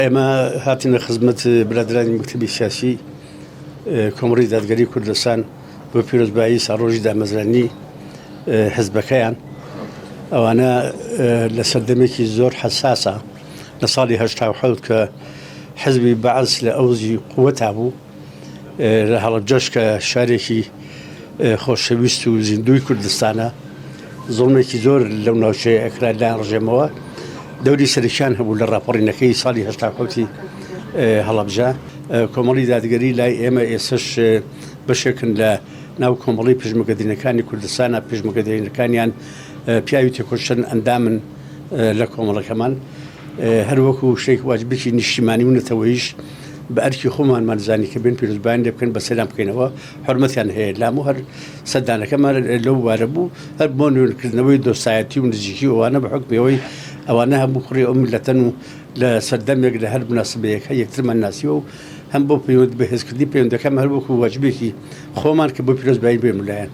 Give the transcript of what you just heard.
ئێمە هاتینە خزمەت برادرانی مەکتەبی سیاسی کۆمەڵی دادگەری کوردستان بۆ پیرۆزبایی ساڕۆژی دامەزرانی حزبەکەیان ئەوانە لە سەردەمێکی زۆر حەساسە لە ساڵی 1970 کە حزبی بەعەز لە ئەوزی قووەتا بوو لە هەڵەبجەش کە شارێکی خۆشەویست و زیندوی کوردستانە زوڵمێکی زۆر لەو ناوچەیە ئەکرا لایەن ڕژێمەوە دەوری سەرکیان هەبوو لە ڕاپەڕینەکەی ساڵی 1970 هەڵەبجە کۆمەڵی دادگەری لای ئێمە ئێسش بەشێکن لە ناو کۆمەڵی پژمەگەدرینەکانی کوردستانە پژمەگەدرینەکانیان پیاوی تێکۆشتن ئەندامن لە کۆمەڵەکەمان هەروەکو شتێک واجبێکی نیشتیمانی و نەتەوەیش بە ئەرکی خۆمانمان زانی کە بێن پیرۆزبایان لێ بکەن بە سەلام بکەینەوە حرمەتیان هەیە لام و هەر سەردانەکەمان لەو وارە بوو هەر بۆ نوێنکردنەوەی دۆستایەتی و نزیکی ئەوانە بە حکمەوەی ئەوانە هەموو خوڕی ئەو میلەتەن و لە سەردەمێک لە هەر مناسبەیەکە یەکترمان ناسیوە و هەم بۆ پەیوەند بەهێزکردنی پەیوەندەکەم هەر وەکو واجبێکی خۆمان کە بۆ پیرۆزبایی بێن لایەن